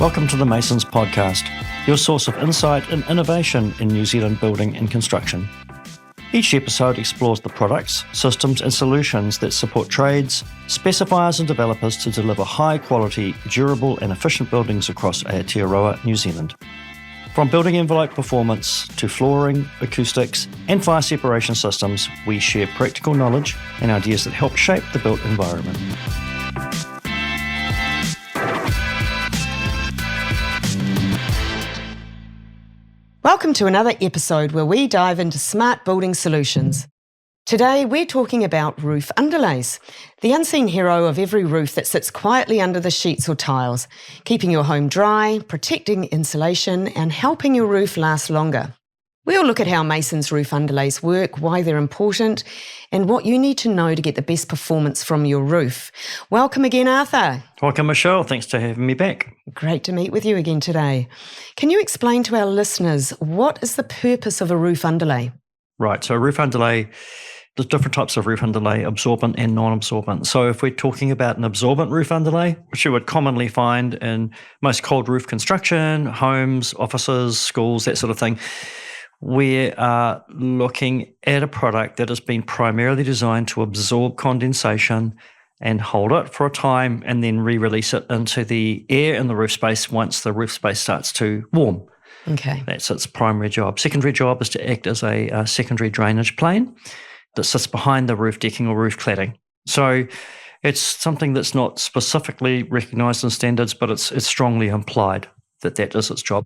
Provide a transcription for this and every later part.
Welcome to the Masons Podcast, your source of insight and innovation in New Zealand building and construction. Each episode explores the products, systems and solutions that support trades, specifiers and developers to deliver high-quality, durable and efficient buildings across Aotearoa, New Zealand. From building envelope performance to flooring, acoustics and fire separation systems, we share practical knowledge and ideas that help shape the built environment. Welcome to another episode where we dive into smart building solutions. Today we're talking about roof underlays, the unseen hero of every roof that sits quietly under the sheets or tiles, keeping your home dry, protecting insulation and helping your roof last longer. We'll look at how Masons Roof Underlays work, why they're important, and what you need to know to get the best performance from your roof. Welcome again, Arthur. Welcome, Michelle. Thanks for having me back. Great to meet with you again today. Can you explain to our listeners what is the purpose of a roof underlay? Right, so a roof underlay, there's different types of roof underlay, absorbent and non-absorbent. So if we're talking about an absorbent roof underlay, which you would commonly find in most cold roof construction, homes, offices, schools, that sort of thing, we are looking at a product that has been primarily designed to absorb condensation and hold it for a time and then re-release it into the air in the roof space once the roof space starts to warm. Okay. That's its primary job. Secondary job is to act as a secondary drainage plane that sits behind the roof decking or roof cladding. So it's something that's not specifically recognised in standards, but it's strongly implied that is its job.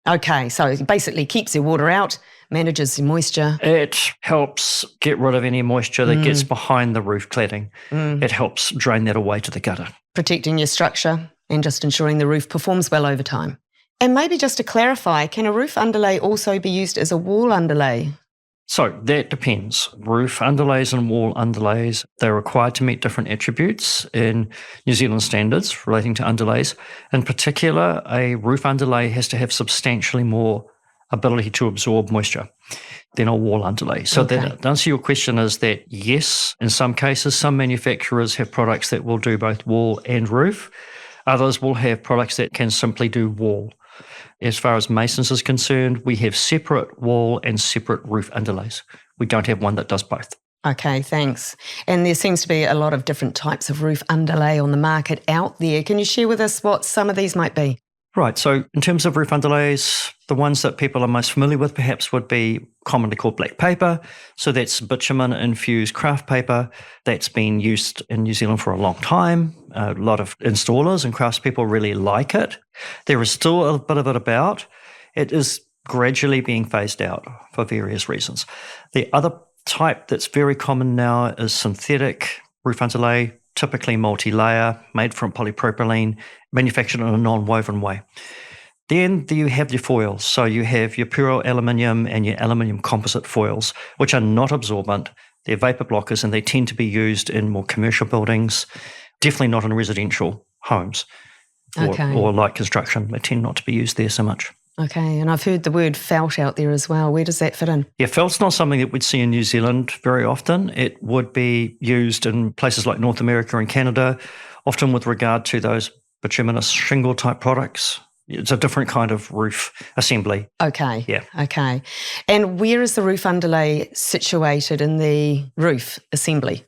Okay, so it basically keeps the water out, manages the moisture. It helps get rid of any moisture that gets behind the roof cladding. It helps drain that away to the gutter. Protecting your structure and just ensuring the roof performs well over time. And maybe just to clarify, can a roof underlay also be used as a wall underlay? So that depends. Roof underlays and wall underlays, they're required to meet different attributes in New Zealand standards relating to underlays. In particular, a roof underlay has to have substantially more ability to absorb moisture than a wall underlay. So that to answer your question is that yes, in some cases, some manufacturers have products that will do both wall and roof. Others will have products that can simply do wall. As far as Masons is concerned, we have separate wall and separate roof underlays. We don't have one that does both. Okay, thanks. And there seems to be a lot of different types of roof underlay on the market out there. Can you share with us what some of these might be? Right, so in terms of roof underlays, the ones that people are most familiar with perhaps would be commonly called black paper. So that's bitumen-infused craft paper that's been used in New Zealand for a long time. A lot of installers and craftspeople really like it. There is still a bit of it about. It is gradually being phased out for various reasons. The other type that's very common now is synthetic roof underlay, typically multi-layer, made from polypropylene, manufactured in a non-woven way. Then you have your foils. So you have your pure aluminium and your aluminium composite foils, which are not absorbent. They're vapor blockers and they tend to be used in more commercial buildings, definitely not in residential homes or light construction. They tend not to be used there so much. Okay, and I've heard the word felt out there as well. Where does that fit in? Yeah, felt's not something that we'd see in New Zealand very often. It would be used in places like North America and Canada, often with regard to those bituminous shingle type products. It's a different kind of roof assembly. Okay. Yeah. Okay. And where is the roof underlay situated in the roof assembly?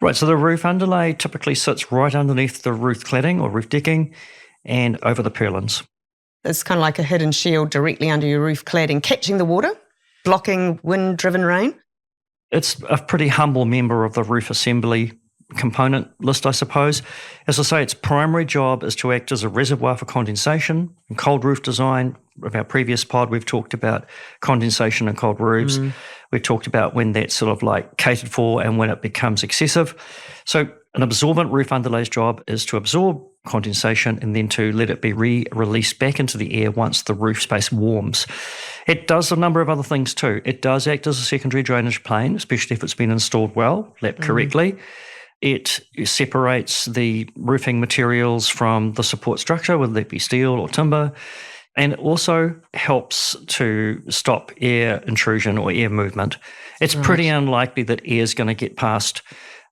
Right, so the roof underlay typically sits right underneath the roof cladding or roof decking and over the purlins. It's kind of like a hidden shield directly under your roof cladding, catching the water, blocking wind-driven rain. It's a pretty humble member of the roof assembly component list, I suppose. As I say, its primary job is to act as a reservoir for condensation. In cold roof design, of our previous pod, we've talked about condensation in cold roofs. We've talked about when that's sort of like catered for and when it becomes excessive. So an absorbent roof underlay's job is to absorb condensation and then to let it be re-released back into the air once the roof space warms. It does a number of other things too. It does act as a secondary drainage plane, especially if it's been installed well, lapped correctly. It separates the roofing materials from the support structure, whether that be steel or timber, and it also helps to stop air intrusion or air movement. It's pretty unlikely that air is going to get past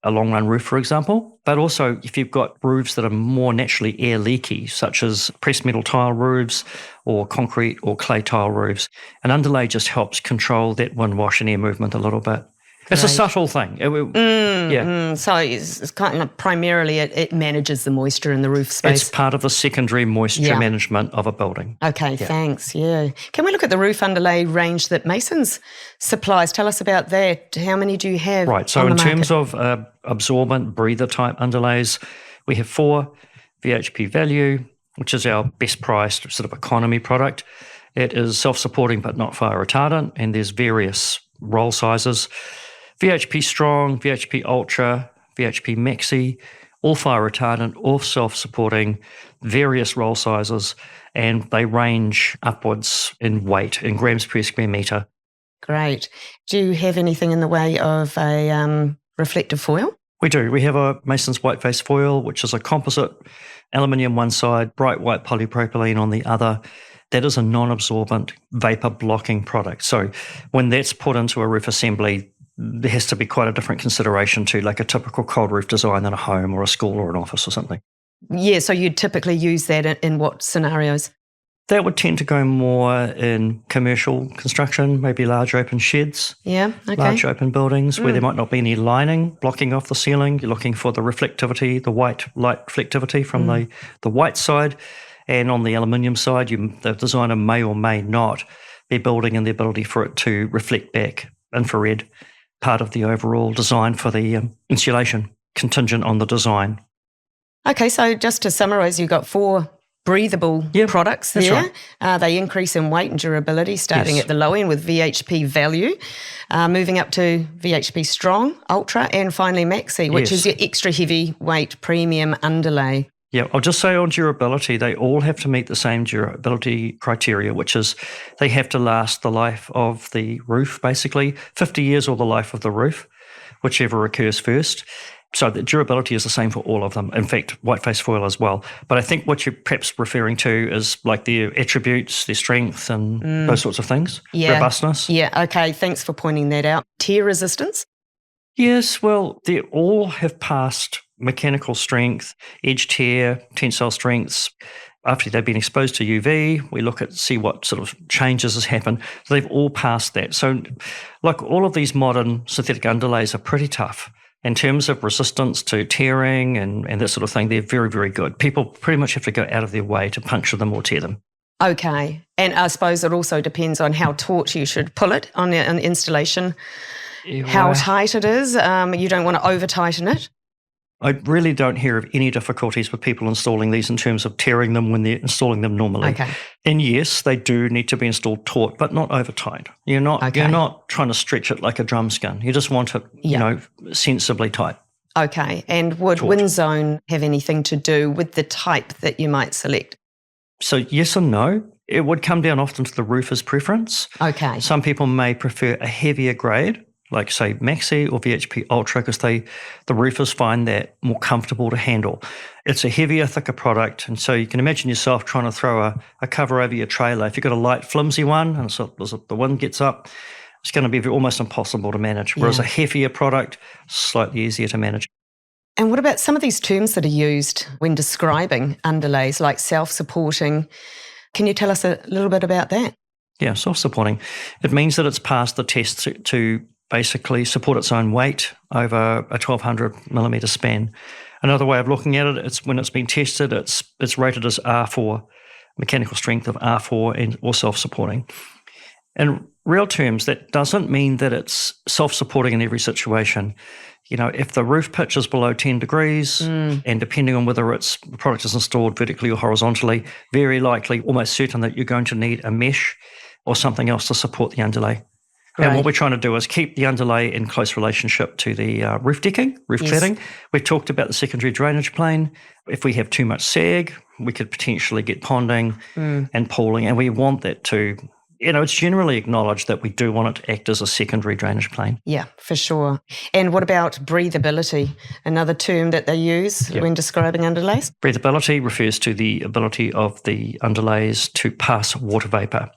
a long run roof, for example. But also if you've got roofs that are more naturally air leaky, such as pressed metal tile roofs or concrete or clay tile roofs, an underlay just helps control that wind wash and air movement a little bit. It's a subtle thing. So it's kind of primarily it manages the moisture in the roof space. It's part of the secondary moisture management of a building. Okay, thanks. Yeah. Can we look at the roof underlay range that Masons supplies? Tell us about that. How many do you have? Right. So in terms of absorbent breather type underlays, we have 4 VHP Value, which is our best priced sort of economy product. It is self-supporting but not fire retardant, and there's various roll sizes. VHP Strong, VHP Ultra, VHP Maxi, all fire retardant, all self-supporting, various roll sizes, and they range upwards in weight, in grams per square metre. Great. Do you have anything in the way of a reflective foil? We do. We have a Mason's white face foil, which is a composite, aluminium one side, bright white polypropylene on the other. That is a non-absorbent vapor blocking product. So when that's put into a roof assembly, there has to be quite a different consideration to like a typical cold roof design than a home or a school or an office or something. Yeah, so you'd typically use that in what scenarios? That would tend to go more in commercial construction, maybe large open sheds, large open buildings where there might not be any lining blocking off the ceiling. You're looking for the reflectivity, the white light reflectivity from the white side. And on the aluminium side, the designer may or may not be building in the ability for it to reflect back infrared, part of the overall design for the insulation, contingent on the design. Okay, so just to summarise, you've got 4 breathable products there. Right. They increase in weight and durability, starting at the low end with VHP Value, moving up to VHP Strong, Ultra, and finally Maxi, which is your extra heavyweight premium underlay. Yeah, I'll just say on durability, they all have to meet the same durability criteria, which is they have to last the life of the roof, basically, 50 years or the life of the roof, whichever occurs first. So the durability is the same for all of them. In fact, white face foil as well. But I think what you're perhaps referring to is like their attributes, their strength and those sorts of things, robustness. Yeah, okay, thanks for pointing that out. Tear resistance? Yes, well, they all have passed mechanical strength, edge tear, tensile strengths. After they've been exposed to UV, we look at see what sort of changes has happened. So they've all passed that. So like all of these modern synthetic underlays are pretty tough. In terms of resistance to tearing and that sort of thing, they're very, very good. People pretty much have to go out of their way to puncture them or tear them. Okay. And I suppose it also depends on how taut you should pull it on the installation, how tight it is. You don't want to over-tighten it. I really don't hear of any difficulties with people installing these in terms of tearing them when they're installing them normally. Okay. And yes, they do need to be installed taut, but not over tight. You're not trying to stretch it like a drum skin. You just want it, sensibly tight. Okay. And would wind zone have anything to do with the type that you might select? So yes and no. It would come down often to the roofer's preference. Okay. Some people may prefer a heavier grade, like say Maxi or VHP Ultra, because the roofers find that more comfortable to handle. It's a heavier, thicker product, and so you can imagine yourself trying to throw a cover over your trailer. If you've got a light, flimsy one, and so the wind gets up, it's going to be almost impossible to manage, whereas a heavier product, slightly easier to manage. And what about some of these terms that are used when describing underlays, like self-supporting? Can you tell us a little bit about that? Yeah, self-supporting. It means that it's passed the test to basically support its own weight over a 1,200 millimetre span. Another way of looking at it, it's when it's been tested, it's rated as R4, mechanical strength of R4 or self-supporting. In real terms, that doesn't mean that it's self-supporting in every situation. You know, if the roof pitch is below 10 degrees, and depending on whether the product is installed vertically or horizontally, very likely, almost certain that you're going to need a mesh or something else to support the underlay. Right. And what we're trying to do is keep the underlay in close relationship to the roof decking, roof cladding. We've talked about the secondary drainage plane. If we have too much sag, we could potentially get ponding and pooling, and we want that to, it's generally acknowledged that we do want it to act as a secondary drainage plane. Yeah, for sure. And what about breathability, another term that they use when describing underlays? Breathability refers to the ability of the underlays to pass water vapour.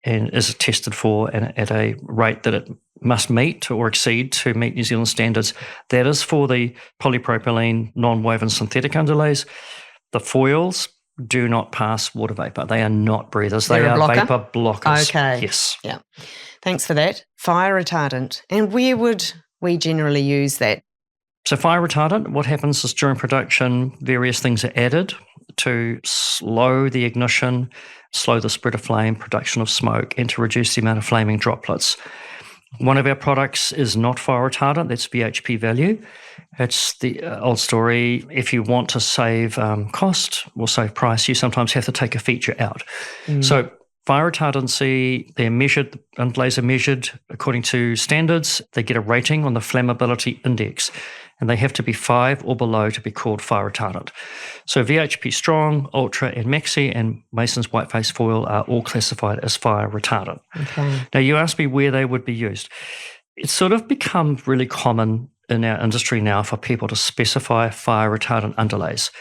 and is tested for and at a rate that it must meet or exceed to meet New Zealand standards. That is for the polypropylene non-woven synthetic underlays. The foils do not pass water vapour. They are not breathers. They are vapour blockers. Okay. Yes. Yeah. Thanks for that. Fire retardant. And where would we generally use that? So fire retardant, what happens is during production, various things are added to slow the ignition, slow the spread of flame, production of smoke, and to reduce the amount of flaming droplets. One of our products is not fire retardant. That's VHP Value. It's the old story. If you want to save cost or save price, you sometimes have to take a feature out. So fire retardancy, they're measured, underlays are measured according to standards. They get a rating on the flammability index, and they have to be 5 or below to be called fire retardant. So VHP Strong, Ultra, and Maxi, and Masons whiteface foil are all classified as fire retardant. Okay. Now, you asked me where they would be used. It's sort of become really common in our industry now for people to specify fire retardant underlays,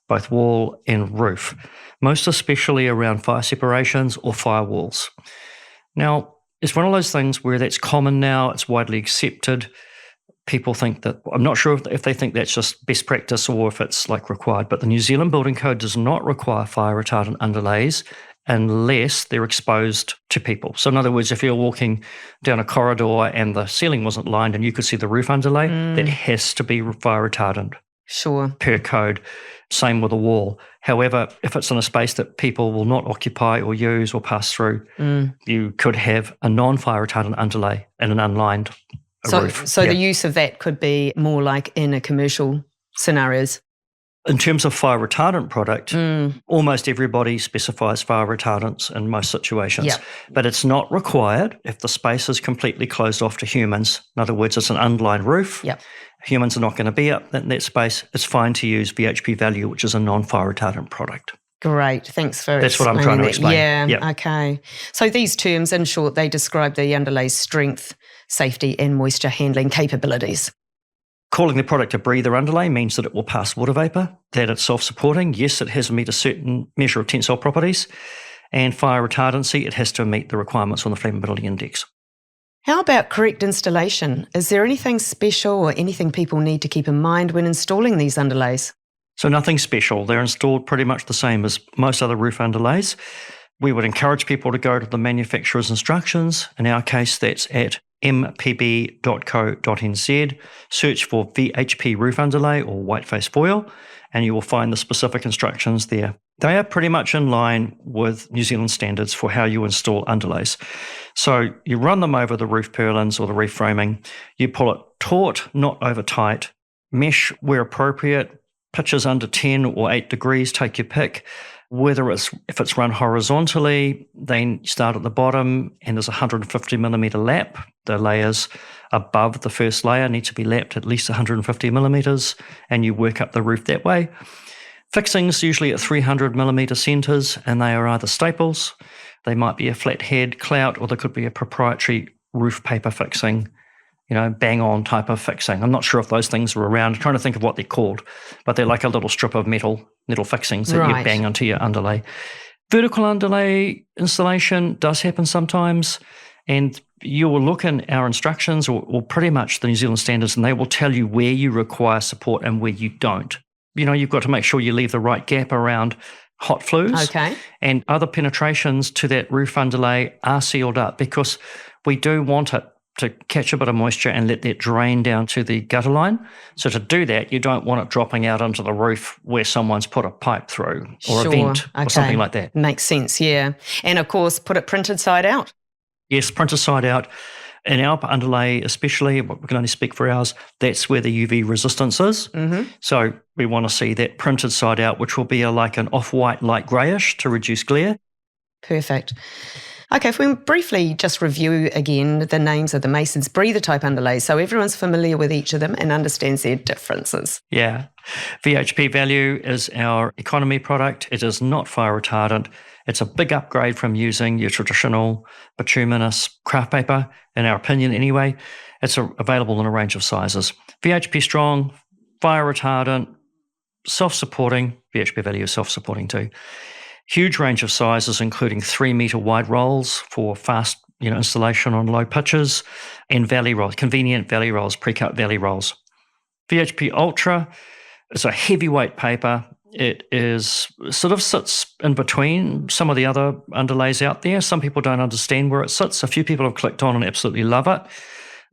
both wall and roof, most especially around fire separations or firewalls. Now, it's one of those things where that's common now, it's widely accepted. People think that, I'm not sure if they think that's just best practice or if it's like required, but the New Zealand Building Code does not require fire retardant underlays unless they're exposed to people. So in other words, if you're walking down a corridor and the ceiling wasn't lined and you could see the roof underlay, that has to be fire retardant. Sure. Per code. Same with a wall. However, if it's in a space that people will not occupy or use or pass through, you could have a non-fire retardant underlay and an unlined roof. So the use of that could be more like in a commercial scenarios. In terms of fire retardant product, almost everybody specifies fire retardants in most situations. Yep. But it's not required if the space is completely closed off to humans. In other words, it's an unlined roof. Yep. Humans are not going to be up in that space. It's fine to use VHP Value, which is a non-fire retardant product. Great. Thanks for That's what I'm trying to explain. Yeah. Yep. Okay. So these terms, in short, they describe the underlay's strength, safety, and moisture handling capabilities. Calling the product a breather underlay means that it will pass water vapour, that it's self-supporting. Yes, it has to meet a certain measure of tensile properties. And fire retardancy, it has to meet the requirements on the flammability index. How about correct installation? Is there anything special or anything people need to keep in mind when installing these underlays? So nothing special. They're installed pretty much the same as most other roof underlays. We would encourage people to go to the manufacturer's instructions. In our case, that's at mpb.co.nz. Search for VHP roof underlay or whiteface foil, and you will find the specific instructions there. They are pretty much in line with New Zealand standards for how you install underlays. So you run them over the roof purlins or the roof framing. You pull it taut, not over tight. Mesh where appropriate. Pitches under 10 or 8 degrees, take your pick. If it's run horizontally, then you start at the bottom and there's a 150 millimetre lap. The layers above the first layer need to be lapped at least 150 millimetres, and you work up the roof that way. Fixings usually at 300 millimetre centres, and they are either staples, they might be a flat head clout, or there could be a proprietary roof paper fixing, bang on type of fixing. I'm not sure if those things are around. I'm trying to think of what they're called, but they're like a little strip of metal fixings that you bang onto your underlay. Vertical underlay installation does happen sometimes, and you will look in our instructions or pretty much the New Zealand standards, and they will tell you where you require support and where you don't. You've got to make sure you leave the right gap around hot flues. Okay. And other penetrations to that roof underlay are sealed up because we do want it to catch a bit of moisture and let that drain down to the gutter line. So to do that, you don't want it dropping out onto the roof where someone's put a pipe through or a vent or something like that. Makes sense, yeah. And of course, put it printed side out. Yes, printed side out. In our underlay especially, we can only speak for ours, that's where the UV resistance is. Mm-hmm. So we want to see that printed side out, which will be like an off-white, light greyish to reduce glare. Perfect. Okay, if we briefly just review again the names of the Masons breather type underlays, so everyone's familiar with each of them and understands their differences. Yeah. VHP Value is our economy product. It is not fire retardant. It's a big upgrade from using your traditional bituminous craft paper, in our opinion anyway. It's available in a range of sizes. VHP Strong, fire retardant, self-supporting. VHP Value is self-supporting too. Huge range of sizes, including 3-meter wide rolls for fast installation on low pitches, and valley rolls, convenient valley rolls, pre-cut valley rolls. VHP Ultra is a heavyweight paper. It is sort of sits in between some of the other underlays out there. Some people don't understand where it sits. A few people have clicked on and absolutely love it.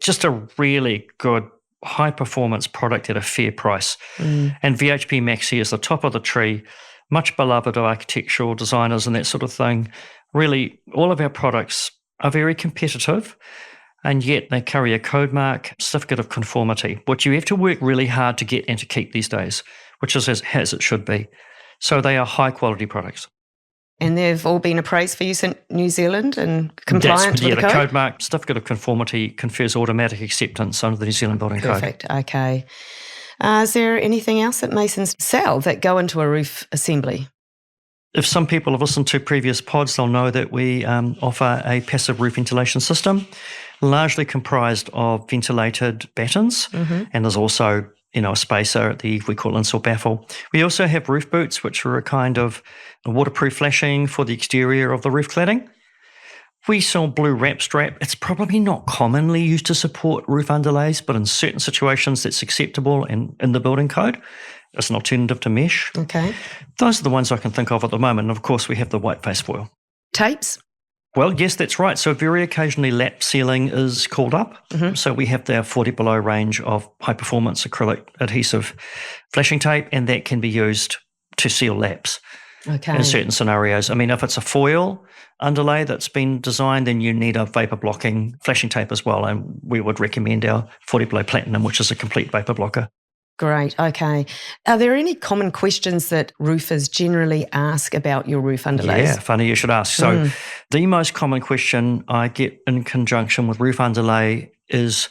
Just a really good high-performance product at a fair price. And VHP Maxi is the top of the tree, much beloved of architectural designers and that sort of thing. Really, all of our products are very competitive, and yet they carry a CodeMark certificate of conformity, which you have to work really hard to get and to keep these days, which is as it should be. So they are high-quality products. And they've all been appraised for use in New Zealand and compliant with the code? The CodeMark certificate of conformity confers automatic acceptance under the New Zealand Building Code. Perfect, okay. Is there anything else that Masons sell that go into a roof assembly? If some people have listened to previous pods, they'll know that we offer a passive roof ventilation system, largely comprised of ventilated battens, and there's also a spacer at the eave we call insole baffle. We also have roof boots, which are a kind of waterproof flashing for the exterior of the roof cladding. We sell blue wrap strap. It's probably not commonly used to support roof underlays, but in certain situations that's acceptable in the building code. It's an alternative to mesh. Okay. Those are the ones I can think of at the moment. And of course, we have the white face foil. Tapes? Well, yes, that's right. So very occasionally lap sealing is called up. So we have the 40 below range of high-performance acrylic adhesive flashing tape, and that can be used to seal laps in certain scenarios. I mean, if it's a foil underlay that's been designed, then you need a vapor-blocking flashing tape as well, and we would recommend our 40 below platinum, which is a complete vapor blocker. Great, okay. Are there any common questions that roofers generally ask about your roof underlays? Yeah, funny you should ask. So the most common question I get in conjunction with roof underlay is,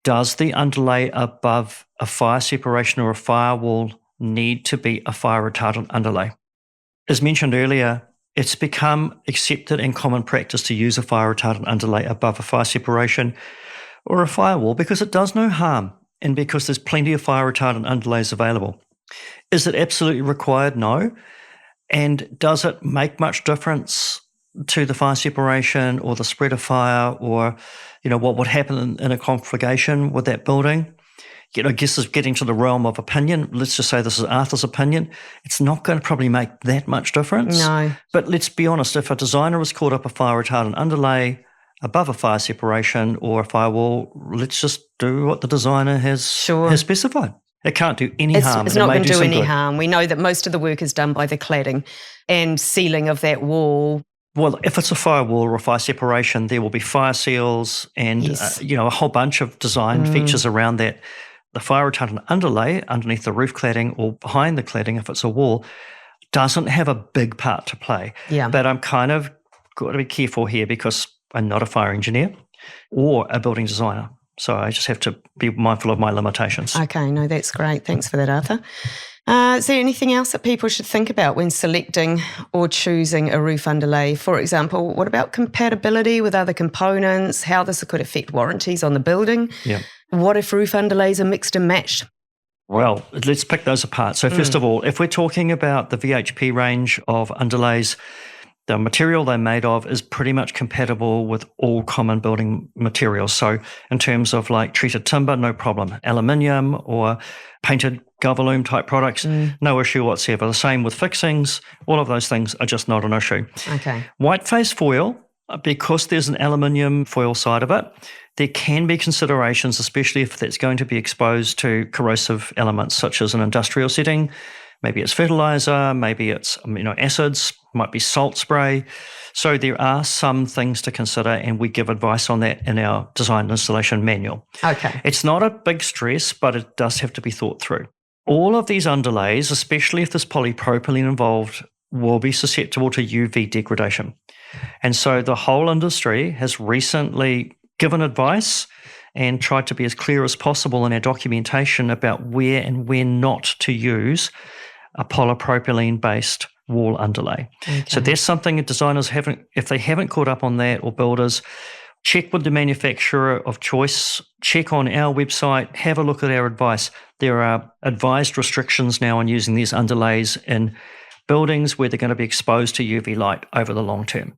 does the underlay above a fire separation or a firewall need to be a fire retardant underlay? As mentioned earlier, it's become accepted and common practice to use a fire retardant underlay above a fire separation or a firewall because it does no harm, and because there's plenty of fire retardant underlays available. Is it absolutely required? No. And does it make much difference to the fire separation or the spread of fire, or what would happen in a conflagration with that building? I guess it's getting to the realm of opinion. Let's just say this is Arthur's opinion. It's not going to probably make that much difference. No. But let's be honest, if a designer has called up a fire retardant underlay above a fire separation or a firewall, let's just do what the designer has specified. It can't do any harm. It's not going to do any harm. We know that most of the work is done by the cladding and sealing of that wall. Well, if it's a firewall or a fire separation, there will be fire seals and a whole bunch of design features around that. The fire retardant underlay underneath the roof cladding or behind the cladding, if it's a wall, doesn't have a big part to play. Yeah. But I'm kind of got to be careful here because I'm not a fire engineer or a building designer. So I just have to be mindful of my limitations. Okay, no, that's great. Thanks for that, Arthur. Is there anything else that people should think about when selecting or choosing a roof underlay? For example, what about compatibility with other components, how this could affect warranties on the building? Yeah. What if roof underlays are mixed and matched? Well, let's pick those apart. So first of all, if we're talking about the VHP range of underlays, the material they're made of is pretty much compatible with all common building materials. So in terms of like treated timber, no problem. Aluminium or painted Galvalume type products, no issue whatsoever. The same with fixings. All of those things are just not an issue. Okay. White face foil, because there's an aluminium foil side of it, there can be considerations, especially if that's going to be exposed to corrosive elements such as an industrial setting. Maybe it's fertilizer, maybe it's acids, might be salt spray. So there are some things to consider, and we give advice on that in our design and installation manual. Okay. It's not a big stress, but it does have to be thought through. All of these underlays, especially if there's polypropylene involved, will be susceptible to UV degradation. And so the whole industry has recently given advice and tried to be as clear as possible in our documentation about where and where not to use a polypropylene-based wall underlay. Okay. So that's something designers haven't, if they haven't caught up on that, or builders, check with the manufacturer of choice, check on our website, have a look at our advice. There are advised restrictions now on using these underlays in buildings where they're going to be exposed to UV light over the long term.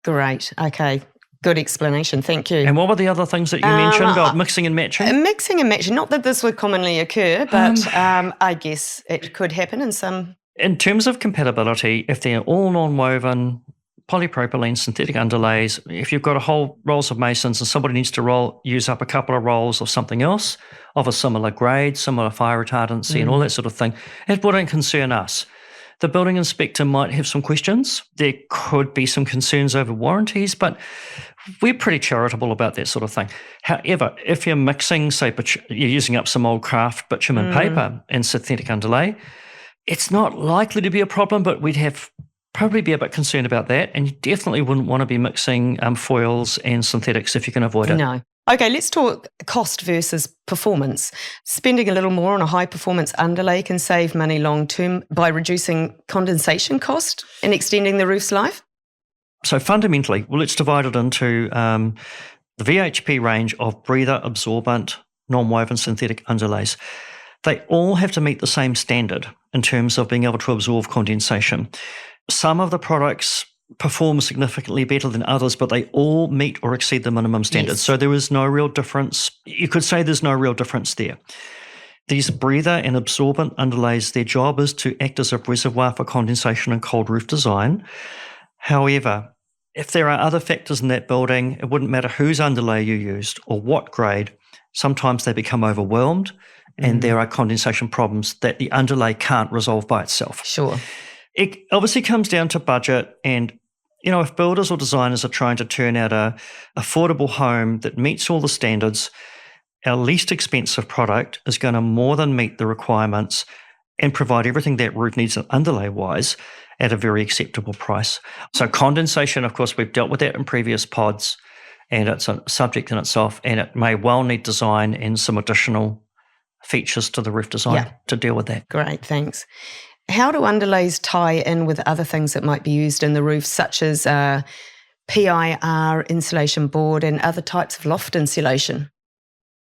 Great. Okay. Good explanation. Thank you. And what were the other things that you mentioned about mixing and matching? Mixing and matching. Not that this would commonly occur, but I guess it could happen in some. In terms of compatibility, if they're all non-woven, polypropylene synthetic underlays, if you've got a whole rolls of masons and somebody needs to use up a couple of rolls of something else of a similar grade, similar fire retardancy and all that sort of thing, it wouldn't concern us. The building inspector might have some questions. There could be some concerns over warranties, but we're pretty charitable about that sort of thing. However, if you're mixing, say, you're using up some old craft bitumen paper and synthetic underlay, it's not likely to be a problem, but we'd probably be a bit concerned about that. And you definitely wouldn't want to be mixing foils and synthetics if you can avoid it. No. Okay, let's talk cost versus performance. Spending a little more on a high-performance underlay can save money long-term by reducing condensation cost and extending the roof's life? So fundamentally, let's divide it into the VHP range of breather, absorbent, non-woven synthetic underlays. They all have to meet the same standard in terms of being able to absorb condensation. Some of the products perform significantly better than others, but they all meet or exceed the minimum standards. Yes. So there is no real difference. You could say there's no real difference there. These breather and absorbent underlays, their job is to act as a reservoir for condensation and cold roof design. However, if there are other factors in that building, it wouldn't matter whose underlay you used or what grade. Sometimes they become overwhelmed and there are condensation problems that the underlay can't resolve by itself. Sure. It obviously comes down to budget and, if builders or designers are trying to turn out a affordable home that meets all the standards, our least expensive product is going to more than meet the requirements and provide everything that roof needs underlay-wise at a very acceptable price. So condensation, of course, we've dealt with that in previous pods and it's a subject in itself and it may well need design and some additional features to the roof design to deal with that. Great, thanks. How do underlays tie in with other things that might be used in the roof, such as PIR, insulation board, and other types of loft insulation?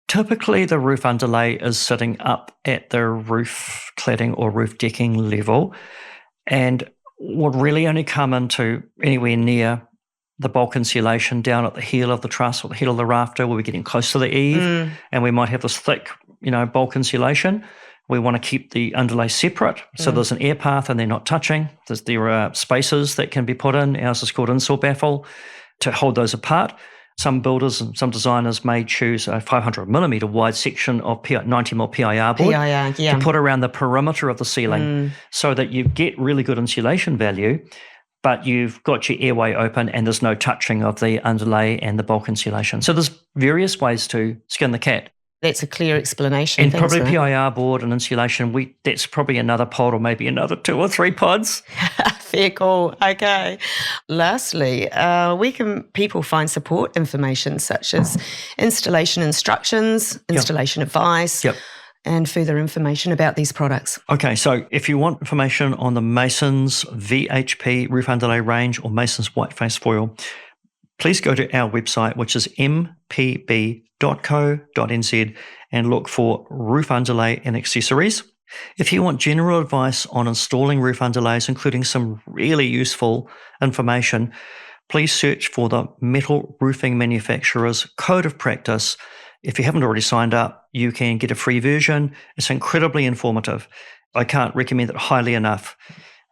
Typically, the roof underlay is sitting up at the roof cladding or roof decking level and would really only come into anywhere near the bulk insulation down at the heel of the truss or the heel of the rafter where we're getting close to the eave and we might have this thick, bulk insulation. We want to keep the underlay separate, so there's an air path and they're not touching. There are spaces that can be put in. Ours is called insole baffle to hold those apart. Some builders and some designers may choose a 500 millimetre wide section of 90mm PIR board to put around the perimeter of the ceiling so that you get really good insulation value, but you've got your airway open and there's no touching of the underlay and the bulk insulation. So there's various ways to skin the cat. That's a clear explanation. And probably PIR board and insulation, that's probably another pod or maybe another 2 or 3 pods. Fair call. Okay. Lastly, where can people find support information such as installation instructions, installation advice, and further information about these products? Okay, so if you want information on the Masons VHP Roof Underlay range or Masons Whiteface Foil, please go to our website, which is mpb.co.nz and look for roof underlay and accessories. If you want general advice on installing roof underlays, including some really useful information, please search for the Metal Roofing Manufacturers Code of Practice. If you haven't already signed up, you can get a free version. It's incredibly informative. I can't recommend it highly enough.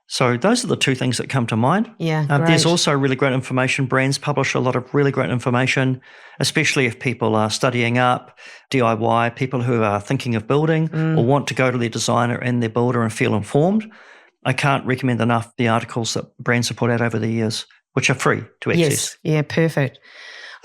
So those are the 2 things that come to mind. Yeah, there's also really great information. Brands publish a lot of really great information, especially if people are studying up, DIY, people who are thinking of building or want to go to their designer and their builder and feel informed. I can't recommend enough the articles that brands have put out over the years, which are free to access. Yes, yeah, perfect.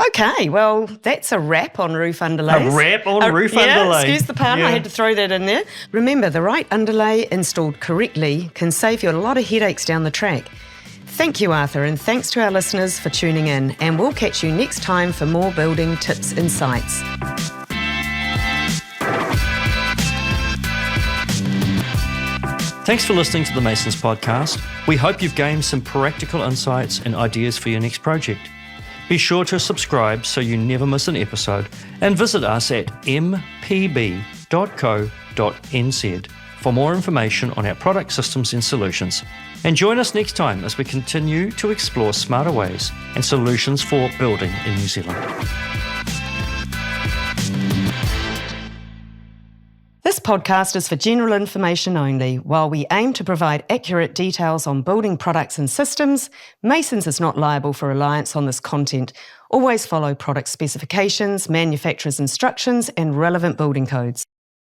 Okay, well, that's a wrap on roof underlays. A wrap on roof underlay. Excuse the pun, I had to throw that in there. Remember, the right underlay installed correctly can save you a lot of headaches down the track. Thank you, Arthur, and thanks to our listeners for tuning in. And we'll catch you next time for more building tips and insights. Thanks for listening to the Masons podcast. We hope you've gained some practical insights and ideas for your next project. Be sure to subscribe so you never miss an episode and visit us at mpb.co.nz for more information on our product systems and solutions. And join us next time as we continue to explore smarter ways and solutions for building in New Zealand. This podcast is for general information only. While we aim to provide accurate details on building products and systems, Masons is not liable for reliance on this content. Always follow product specifications, manufacturer's instructions, and relevant building codes.